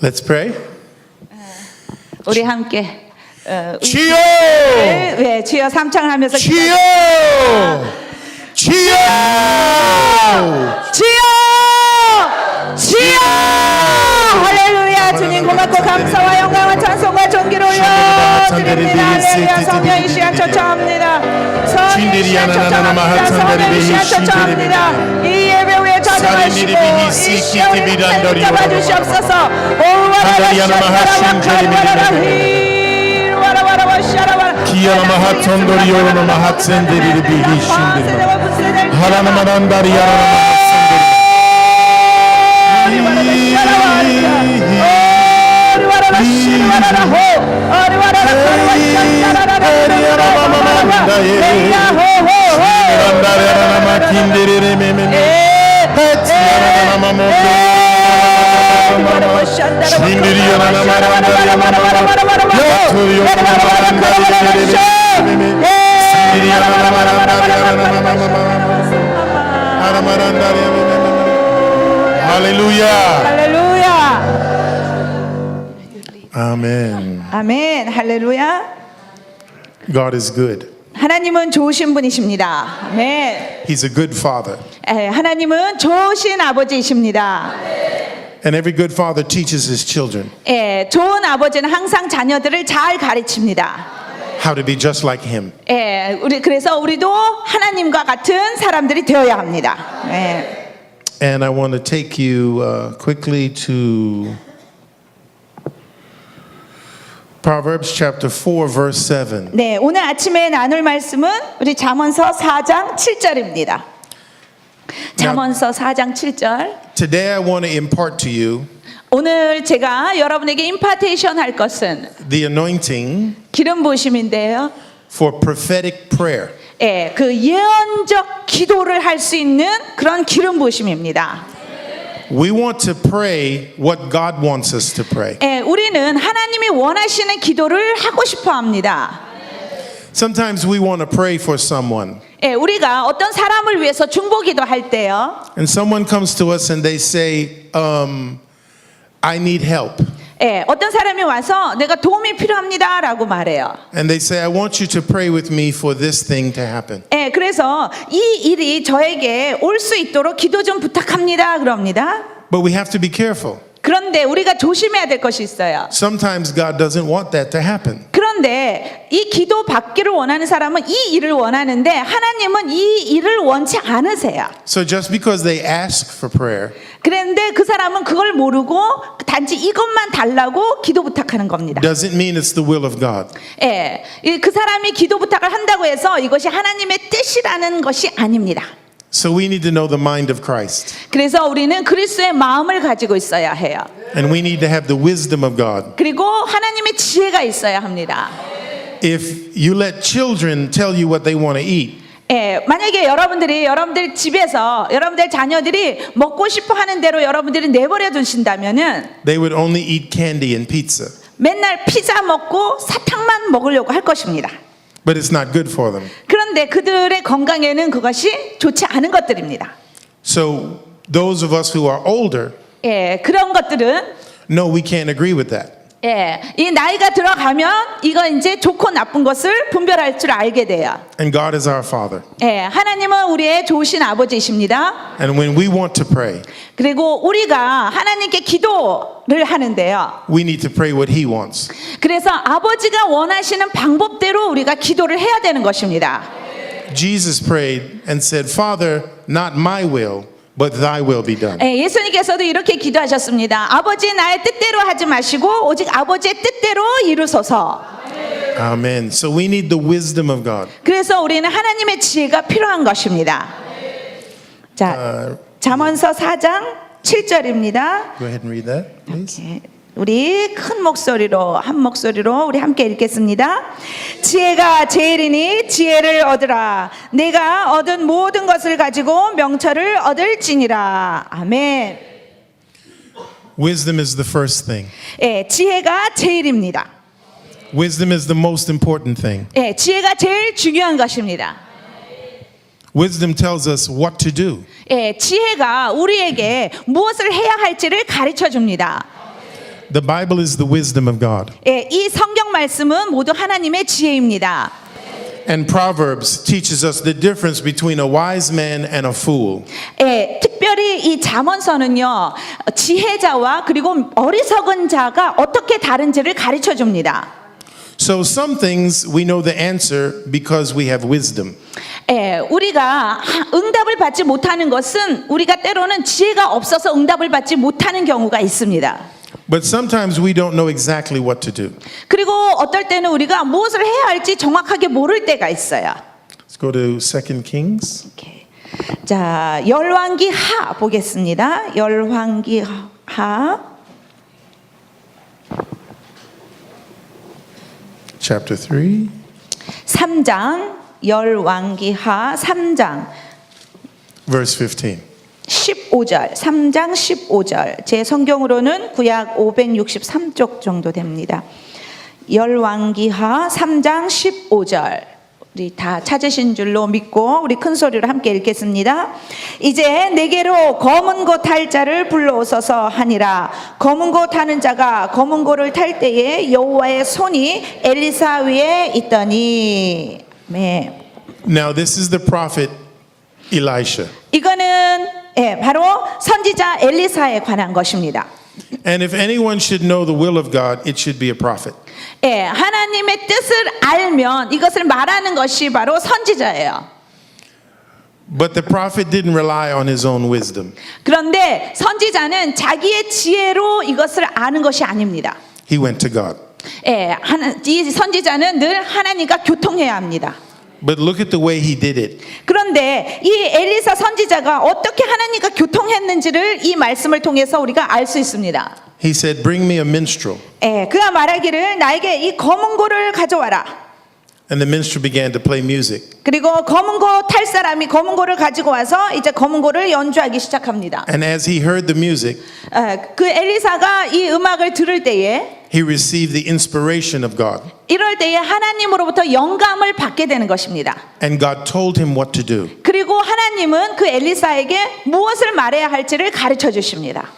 Let's pray. 우리 함께 주여! 네, 주여 삼창을 하면서 주여! 주여! 주여! 주여! 할렐루야. 주님 고맙고 감사와 영광과 찬송과 존귀를 올려드립니다. 할렐루야. 성령 이 시간 초청합니다. 성령 이 시간 초청합니다. 성령 이 시간 초청합니다. 이 예배 후에 찾아가시고 이 시간을 잡아주시옵소서. Kiana mahatsondori yorona mahatsenderi bihishindiri. Harana marandari yarana Hallelujah. 할렐루야. Amen. 아멘. 할렐루야. God is good. 하나님은 좋으신 분이십니다. 아멘. He's a good father. 하나님은 좋으신 아버지이십니다. And every good father teaches his children 좋은 아버지는 항상 자녀들을 잘 가르칩니다. how to be just like him. 그래서 우리도 하나님과 같은 사람들이 되어야 합니다. And I want to take you quickly to Proverbs chapter 4 verse 7. 네, 오늘 아침에 나눌 말씀은 우리 잠언서 4장 7절입니다. 잠언서 4장 7절. Today I want to impart to you 오늘 제가 여러분에게 임파테이션 할 것은 the anointing 기름 부으심인데요. for prophetic prayer. 그 예언적 기도를 할 수 있는 그런 기름 부으심입니다. We want to pray what God wants us to pray. 우리는 하나님이 원하시는 기도를 하고 싶어 합니다. Sometimes we want to pray for someone. 우리가 어떤 사람을 위해서 중보기도 할 때요. And someone comes to us and they say, I need help. 어떤 사람이 와서 내가 도움이 필요합니다라고 말해요. And they say, I want you to pray with me for this thing to happen. 그래서 이 일이 저에게 올 수 있도록 기도 좀 부탁합니다. 그럽니다. But we have to be careful. 그런데 우리가 조심해야 될 것이 있어요. Sometimes God doesn't want that to happen. 그런데 이 기도 받기를 원하는 사람은 이 일을 원하는데 하나님은 이 일을 원치 않으세요. So just because they ask for prayer 그런데 그 사람은 그걸 모르고 단지 이것만 달라고 기도 부탁하는 겁니다. doesn't mean it's the will of God. 그 사람이 기도 부탁을 한다고 해서 이것이 하나님의 뜻이라는 것이 아닙니다. So we need to know the mind of Christ. 그래서 우리는 그리스도의 마음을 가지고 있어야 해요. And we need to have the wisdom of God. 그리고 하나님의 지혜가 있어야 합니다. If you let children tell you what they want to eat, 만약에 여러분들 집에서 여러분들 자녀들이 먹고 싶어 하는 대로 여러분들이 내버려 두신다면은 they would only eat candy and pizza. 맨날 피자 먹고 사탕만 먹으려고 할 것입니다. But it's not good for them. 그런데 그들의 건강에는 그것이 좋지 않은 것들입니다. So those of us who are older 그런 것들은 know we can't agree with that. 이 나이가 들어가면 이거 이제 좋고 나쁜 것을 분별할 줄 알게 돼요. And God is our Father. 하나님은 우리의 좋으신 아버지이십니다. And when we want to pray, 그리고 우리가 하나님께 기도를 하는데요. we need to pray what He wants. 그래서 아버지가 원하시는 방법대로 우리가 기도를 해야 되는 것입니다. Jesus prayed and said, Father, not my will, but thy will be done. 예수님께서도 이렇게 기도하셨습니다. 아버지 나의 뜻대로 하지 마시고 오직 아버지의 뜻대로 이루소서. Amen. So we need the wisdom of God. 그래서 우리는 하나님의 지혜가 필요한 것입니다. 자, 잠언서 4장 7절입니다. Go ahead and read that, please. 우리 큰 목소리로 한 목소리로 우리 함께 읽겠습니다. 지혜가 제일이니 지혜를 얻으라. 내가 얻은 모든 것을 가지고 명철을 얻을지니라. 아멘. Wisdom is the first thing. 지혜가 제일입니다. Wisdom is the most important thing. 지혜가 제일 중요한 것입니다. Wisdom tells us what to do. 지혜가 우리에게 무엇을 해야 할지를 가르쳐 줍니다. The Bible is the wisdom of God. 예, 이 성경 말씀은 모두 하나님의 지혜입니다. And Proverbs teaches us the difference between a wise man and a fool. 예, 특별히 이 잠언서는요, 지혜자와 그리고 어리석은 자가 어떻게 다른지를 가르쳐 줍니다. So some things we know the answer because we have wisdom. 예, 우리가 응답을 받지 못하는 것은 우리가 때로는 지혜가 없어서 응답을 받지 못하는 경우가 있습니다. But sometimes we don't know exactly what to do. 그리고 어떨 때는 우리가 무엇을 해야 할지 정확하게 모를 때가 있어요. Let's go to 2 Kings. 오케이. 자, 열왕기하 보겠습니다. 열왕기하 Chapter 3. 3장, 열왕기하 3장 Verse 15. 15절, 3장 15절. 제 성경으로는 구약 563쪽 정도 됩니다. 열왕기하 3장 15절. 우리 다 찾으신 줄로 믿고 우리 큰 소리로 함께 읽겠습니다. 이제 내게로 검은 고 탈 자를 불러오소서 하니라. 검은 고 타는 자가 검은 고를 탈 때에 여호와의 손이 엘리사 위에 있더니. 네. Now this is the prophet Elisha. 이거는 바로 선지자 엘리사에 관한 것입니다. And if anyone should know the will of God, it should be a prophet. 하나님의 뜻을 알면 이것을 말하는 것이 바로 선지자예요. But the prophet didn't rely on his own wisdom. 그런데 선지자는 자기의 지혜로 이것을 아는 것이 아닙니다. He went to God. 이 선지자는 늘 하나님과 교통해야 합니다. But look at the way he did it. 그런데 이 엘리사 선지자가 어떻게 하나님과 교통했는지를 이 말씀을 통해서 우리가 알 수 있습니다. He said, "Bring me a minstrel." 그가 말하기를 나에게 이 검은 고를 가져와라. And the minstrel began to play music. 그리고 검은 고 탈 사람이 검은 고를 가지고 와서 이제 검은 고를 연주하기 시작합니다. And as he heard the music, 그 엘리사가 이 음악을 들을 때에 he received the inspiration of God. 이럴 때에 하나님으로부터 영감을 받게 되는 것입니다. And God told him what to do. 그리고 하나님은 그 엘리사에게 무엇을 말해야 할지를 가르쳐 주십니다.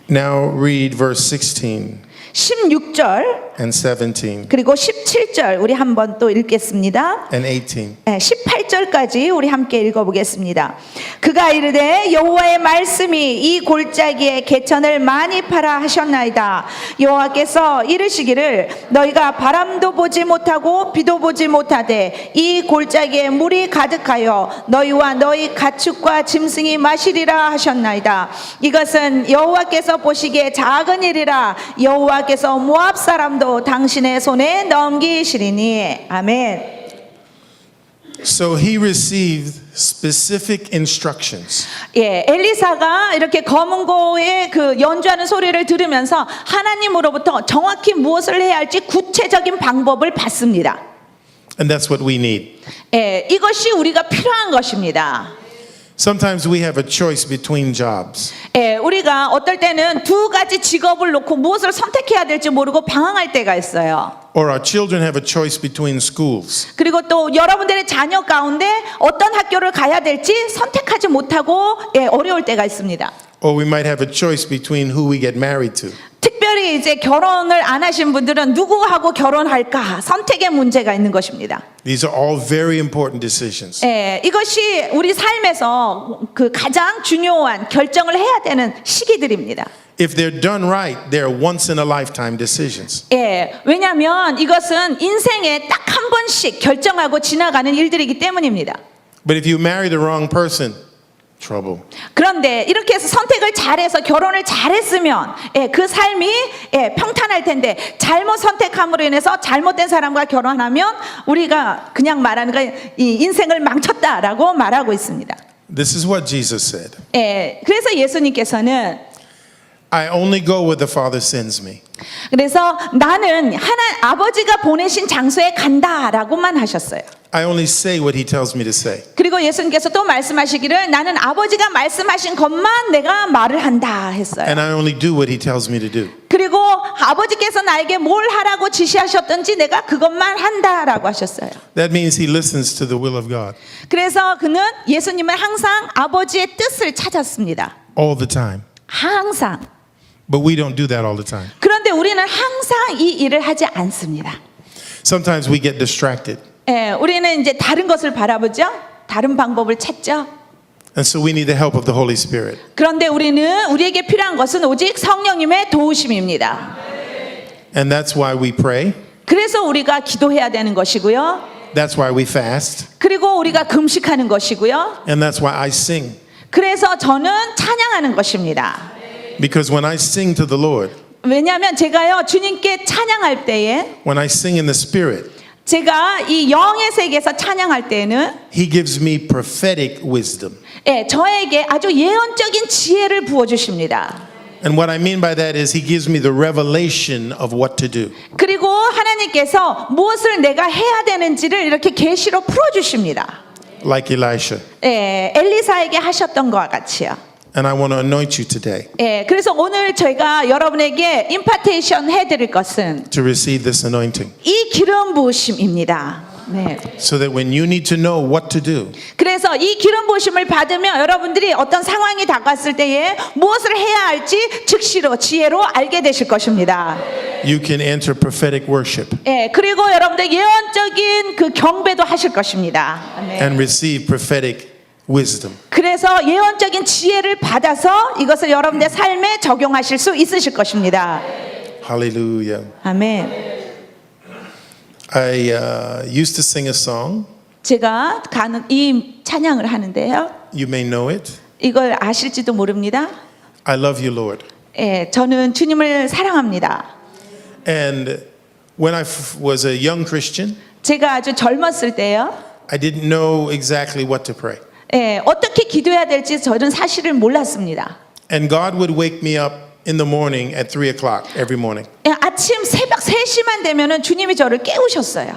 Now read verse 16 16절 and 17 그리고 17절 우리 한번 또 읽겠습니다. and 18. 18절까지 우리 함께 읽어보겠습니다. 그가 이르되 여호와의 말씀이 이 골짜기에 개천을 많이 파라 하셨나이다. 여호와께서 이르시기를 너희가 바람도 보지 못하고 비도 보지 못하되 이 골짜기에 물이 가득하여 너희와 너희 가축과 짐승이 마시리라 하셨나이다. 이것은 여호와께서 보시기에 작은 일이라. 여호와께서 모압 사람도 당신의 손에 넘기시리니. 아멘. So he received specific instructions. 엘리사가 이렇게 검은 고의 그 연주하는 소리를 들으면서 하나님으로부터 정확히 무엇을 해야 할지 구체적인 방법을 받습니다. And that's what we need. 이것이 우리가 필요한 것입니다. Sometimes we have a choice between jobs. 우리가 어떨 때는 두 가지 직업을 놓고 무엇을 선택해야 될지 모르고 방황할 때가 있어요. Or our children have a choice between schools. 그리고 또 여러분들의 자녀 가운데 어떤 학교를 가야 될지 선택하지 못하고 어려울 때가 있습니다. Or we might have a choice between who we get married to. 특별히 이제 결혼을 안 하신 분들은 누구하고 결혼할까 선택의 문제가 있는 것입니다. These are all very important decisions. 이것이 우리 삶에서 그 가장 중요한 결정을 해야 되는 시기들입니다. If they're done right, they're once in a lifetime decisions. 왜냐하면 이것은 인생에 딱 한 번씩 결정하고 지나가는 일들이기 때문입니다. But if you marry the wrong person, trouble. 그런데 이렇게 해서 선택을 잘해서 결혼을 잘했으면 그 삶이 평탄할 텐데 잘못 선택함으로 인해서 잘못된 사람과 결혼하면 우리가 그냥 말하는 거 이 인생을 망쳤다라고 말하고 있습니다. This is what Jesus said. 그래서 예수님께서는 I only go where the Father sends me. 그래서 나는 아버지가 보내신 장소에 간다라고만 하셨어요. I only say what he tells me to say. 그리고 예수님께서 또 말씀하시기를 나는 아버지가 말씀하신 것만 내가 말을 한다 했어요. And I only do what he tells me to do. 그리고 아버지께서 나에게 뭘 하라고 지시하셨든지 내가 그것만 한다라고 하셨어요. That means he listens to the will of God 그래서 그는 예수님은 항상 아버지의 뜻을 찾았습니다. all the time. 항상. But we don't do that all the time. 그런데 우리는 항상 이 일을 하지 않습니다. Sometimes we get distracted. 예, 우리는 이제 다른 것을 바라보죠. 다른 방법을 찾죠. And so we need the help of the Holy Spirit. 그런데 우리에게 필요한 것은 오직 성령님의 도우심입니다. And that's why we pray. 그래서 우리가 기도해야 되는 것이고요. That's why we fast. 그리고 우리가 금식하는 것이고요. And that's why I sing. 그래서 저는 찬양하는 것입니다. Because when I sing to the Lord, 왜냐하면 제가요 주님께 찬양할 때에 when I sing in the Spirit, 제가 이 영의 세계에서 찬양할 때에는 He gives me prophetic wisdom. 예, 저에게 아주 예언적인 지혜를 부어주십니다. And what I mean by that is He gives me the revelation of what to do. 그리고 하나님께서 무엇을 내가 해야 되는지를 이렇게 계시로 풀어주십니다. Like Elisha. 예, 엘리사에게 하셨던 것과 같이요. And I want to anoint you today 예, 그래서 오늘 저희가 여러분에게 임파테이션 해드릴 것은 to receive this anointing. 이 기름 부으심입니다. 네. So that when you need to know what to do, 그래서 이 기름 부으심을 받으면 여러분들이 어떤 상황이 다가왔을 때에 무엇을 해야 할지 즉시로 지혜로 알게 되실 것입니다. you can enter prophetic worship 예, 그리고 여러분들 예언적인 그 경배도 하실 것입니다. 네. and receive prophetic wisdom. 그래서 예언적인 지혜를 받아서 이것을 여러분의 삶에 적용하실 수 있으실 것입니다. Hallelujah. 아멘. I used to sing a song. 제가 이 찬양을 하는데요. You may know it. 이걸 아실지도 모릅니다. I love you, Lord. 예, 저는 주님을 사랑합니다. And when I was a young Christian, 제가 아주 젊었을 때요. I didn't know exactly what to pray. 예, 어떻게 기도해야 될지 저는 사실을 몰랐습니다. And God would wake me up in the morning at 3 o'clock every morning. 예, 아침 새벽 3시만 되면은 주님이 저를 깨우셨어요.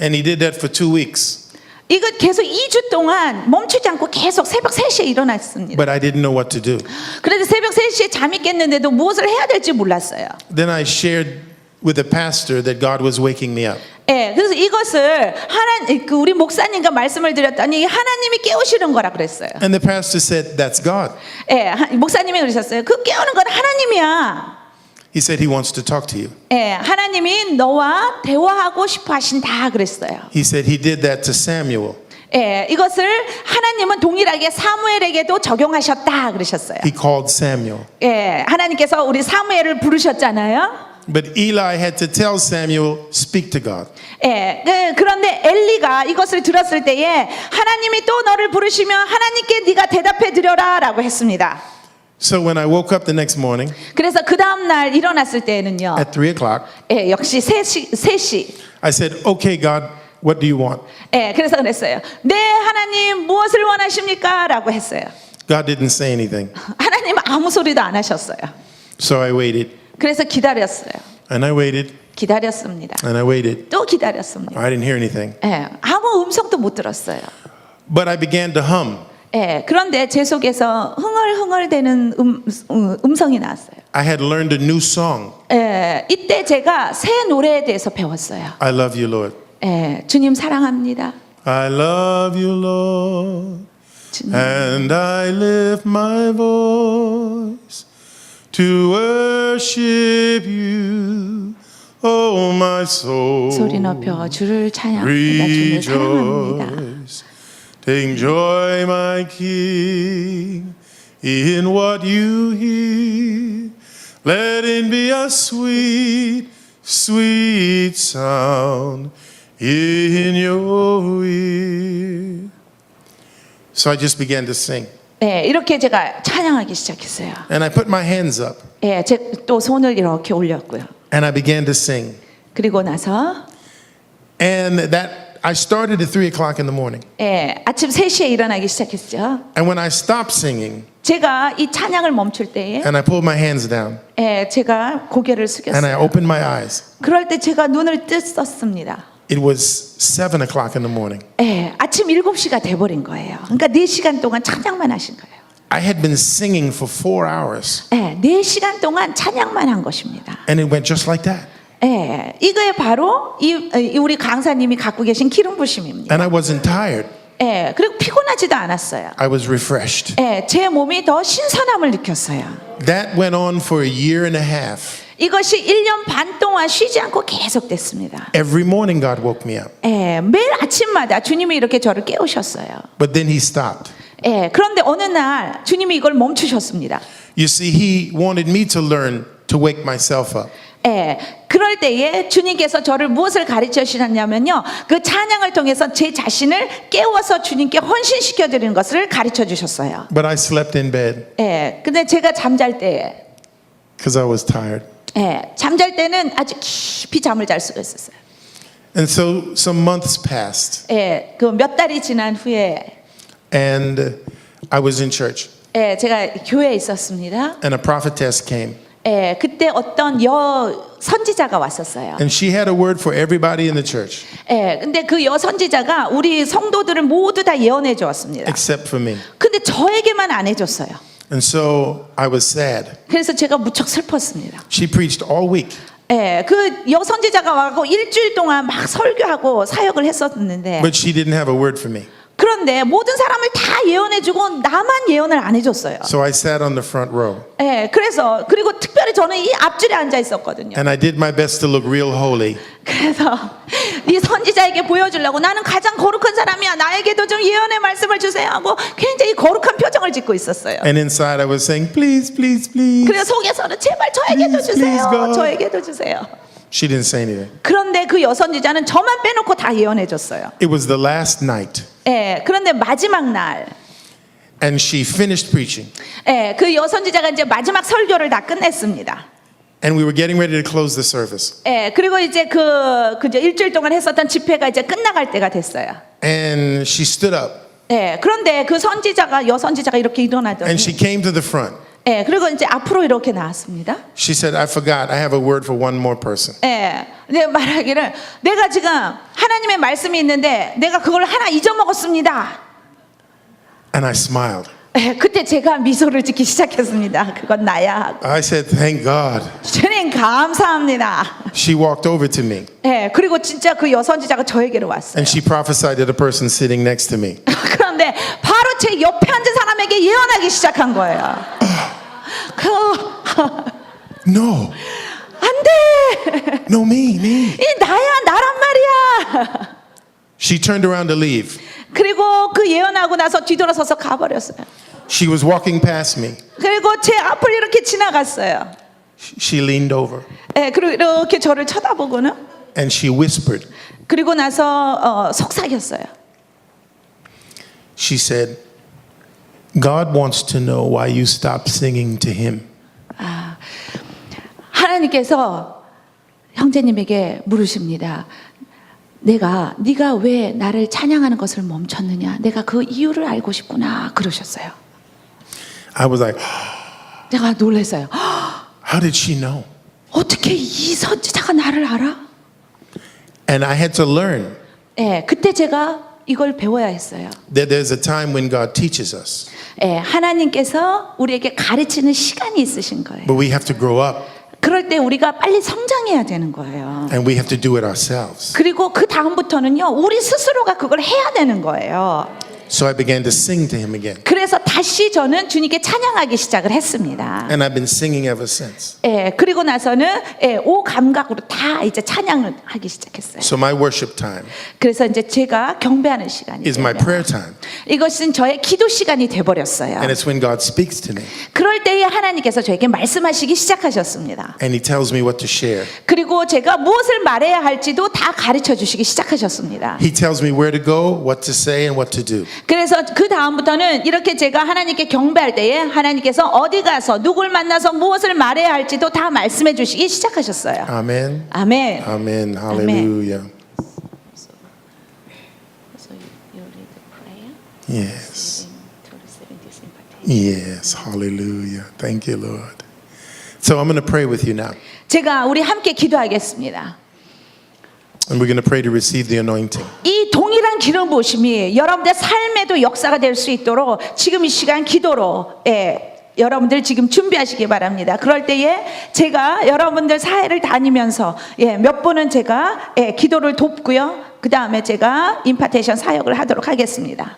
And He did that for 2 weeks. 이거 계속 2주 동안 멈추지 않고 계속 새벽 3시에 일어났습니다. But I didn't know what to do. 그래서 새벽 3시에 잠이 깼는데도 무엇을 해야 될지 몰랐어요. Then I shared with the pastor that God was waking me up. 예, 그래서 이것을 우리 목사님과 말씀을 드렸더니 하나님이 깨우시는 거라 그랬어요. And the pastor said, that's God. 예, 목사님이 그러셨어요. 그 깨우는 건 하나님이야. He said He wants to talk to you. 예, 하나님이 너와 대화하고 싶어 하신다 그랬어요. He said He did that to Samuel. 예, 이것을 하나님은 동일하게 사무엘에게도 적용하셨다 그러셨어요. He called Samuel. 예, 하나님께서 우리 사무엘을 부르셨잖아요. But Eli had to tell Samuel, speak to God. 예, 그런데 엘리가 이것을 들었을 때에 하나님이 또 너를 부르시면 하나님께 네가 대답해 드려라라고 했습니다. So when I woke up the next morning 그래서 그 다음 날 일어났을 때에는요. at 3 o'clock, 예, 역시 3시. I said, okay, God, what do you want? 예, 그래서 그랬어요. 네, 하나님 무엇을 원하십니까? 라고 했어요. God didn't say anything. 하나님은 아무 소리도 안 하셨어요. So I waited 그래서 기다렸어요. and I waited 기다렸습니다. and I waited. 또 기다렸습니다. I didn't hear anything. 예, 아무 음성도 못 들었어요. But I began to hum. 예, 그런데 제 속에서 흥얼흥얼대는 음성이 나왔어요. I had learned a new song. 예, 이때 제가 새 노래에 대해서 배웠어요. I love you, Lord. 예, 주님 사랑합니다. I love you, Lord. 주님. And I lift my voice to worship you, oh my soul. 소리 높여 주를 찬양합니다. 주를 사랑합니다. Rejoice, take joy, my King, in what you hear. Let it be a sweet, sweet sound in your ear. So I just began to sing. 예, 이렇게 제가 찬양하기 시작했어요. And I put my hands up 예, 제 또 손을 이렇게 올렸고요. and I began to sing. 그리고 나서 And that I started at 3 o'clock in the morning. 예, 아침 3시에 일어나기 시작했죠. And when I stopped singing 제가 이 찬양을 멈출 때에 and I pulled my hands down 예, 제가 고개를 and I 숙였어요. opened my eyes, 그럴 때 제가 눈을 떴었습니다. it was 7 o'clock in the morning. 예, 아침 7시가 돼버린 거예요. 그러니까 4시간 동안 찬양만 하신 거예요. I had been singing for 4 hours 예, 4시간 동안 찬양만 한 것입니다. and it went just like that. 예, 이거에 바로 이 우리 강사님이 갖고 계신 기름 부심입니다. And I wasn't tired. 예, 그리고 피곤하지도 않았어요. I was refreshed. 예, 제 몸이 더 신선함을 느꼈어요. That went on for a year and a half. 이것이 1년 반 동안 쉬지 않고 계속됐습니다. Every morning God woke me up. 예, 매일 아침마다 주님이 이렇게 저를 깨우셨어요. But then he stopped. 예, 그런데 어느 날 주님이 이걸 멈추셨습니다. You see, he wanted me to learn to wake myself up. 예, 그럴 때에 주님께서 저를 무엇을 가르쳐 주셨냐면요, 그 찬양을 통해서 제 자신을 깨워서 주님께 헌신시켜 드리는 것을 가르쳐 주셨어요. But I slept in bed 예, 근데 제가 잠잘 때에, because I was tired. 예, 잠잘 때는 아주 깊이 잠을 잘 수가 있었어요. And so some months passed, 예, 그 몇 달이 지난 후에, and I was in church, 예, 제가 교회에 있었습니다. and a prophetess came. 예, 그때 어떤 선지자가 왔었어요. And she had a word for everybody in the church, 예, 근데 그 선지자가 우리 성도들을 모두 다 예언해 주었습니다. except for me. 근데 저에게만 안 해줬어요. And so I was sad. 그래서 제가 무척 슬펐습니다. She preached all week. 예, 그 선지자가 와서 일주일 동안 막 설교하고 사역을 했었는데, But she didn't have a word for me. 그런데 모든 사람을 다 예언해주고 나만 예언을 안 해줬어요. So I sat on the front row. 예, 그리고 특별히 저는 이 앞줄에 앉아 있었거든요. And I did my best to look real holy. 그래서 이 선지자에게 보여주려고, 나는 가장 거룩한 사람이야, 나에게도 좀 예언의 말씀을 주세요 하고 굉장히 거룩한 표정을 짓고 있었어요. And inside I was saying, please, please, please. 그래서 속에서는 제발 저에게도 Please, 주세요, please, God. 저에게도 주세요. She didn't say anything. 그런데 그 선지자는 저만 빼놓고 다 예언해줬어요. It was the last night. 예, 그런데 마지막 날, And she finished preaching. 예, 그 선지자가 이제 마지막 설교를 다 끝냈습니다. And we were getting ready to close the service. 예, 그리고 이제 그저 일주일 동안 했었던 집회가 이제 끝나갈 때가 됐어요. And she stood up. 예, 그런데 그 선지자가 이렇게 일어나더니, And she came to the front. 예, 그리고 이제 앞으로 이렇게 나왔습니다. She said, I forgot. I have a word for one more person. 예, 근데 말하기를, 내가 지금 하나님의 말씀이 있는데 내가 그걸 하나 잊어먹었습니다. And I smiled. 예, 그때 제가 미소를 짓기 시작했습니다. 그건 나야. I said, thank God. 주님 감사합니다. She walked over to me. 예, 그리고 진짜 그 선지자가 저에게로 왔어요. And she prophesied to the person sitting next to me. 그런데 바로 제 옆에 앉은 사람에게 예언하기 시작한 거예요. No. 안 돼. No, me. 이 나란 말이야. She turned around to leave. 그리고 그 예언하고 나서 뒤돌아서서 가버렸어요. She was walking past me. 그리고 제 앞을 이렇게 지나갔어요. She leaned over 예, 그리고 이렇게 저를 쳐다보고는, and she whispered. 그리고 나서 속삭였어요. She said, God wants to know why you stopped singing to him. 하나님께서 형제님에게 물으십니다. 네가 왜 나를 찬양하는 것을 멈췄느냐? 내가 그 이유를 알고 싶구나, 그러셨어요. I was like, 내가 놀랐어요. how did she know? 어떻게 이 선지자가 나를 알아? And I had to learn 예, 그때 제가 이걸 배워야 했어요. that there's a time when God teaches us, 예, 하나님께서 우리에게 가르치는 시간이 있으신 거예요. but we have to grow up 그럴 때 우리가 빨리 성장해야 되는 거예요. and we have to do it ourselves. 그리고 그 다음부터는요, 우리 스스로가 그걸 해야 되는 거예요. So I began to sing to him again. 그래서 다시 저는 주님께 찬양하기 시작을 했습니다. And I've been singing ever since. 예, 그리고 나서는 오 감각으로 다 이제 찬양을 하기 시작했어요. So my worship time 그래서 이제 제가 경배하는 시간이 is my 되면 prayer time. 이것은 저의 기도 시간이 돼버렸어요. And it's when God speaks to me 그럴 때에 하나님께서 저에게 말씀하시기 시작하셨습니다. and he tells me what to share. 그리고 제가 무엇을 말해야 할지도 다 가르쳐 주시기 시작하셨습니다. He tells me where to go, what to say, and what to do. 그래서 그 다음부터는 이렇게 제가 하나님께 경배할 때에 하나님께서 어디 가서 누굴 만나서 무엇을 말해야 할지도 다 말씀해 주시기 시작하셨어요. Amen. 아멘. Amen. Hallelujah. Yes. Yes. Hallelujah. Thank you, Lord. So I'm going to pray with you now. 제가 우리 함께 기도하겠습니다. And we're going to pray to receive the anointing. 이 동일한 기름 부으심이 여러분들 삶에도 역사가 될 수 있도록 지금 이 시간 기도로 여러분들 지금 준비하시기 바랍니다. 그럴 때에 제가 여러분들 사회를 다니면서 몇 분은 제가 기도를 돕고요. 그 다음에 제가 임파테이션 사역을 하도록 하겠습니다.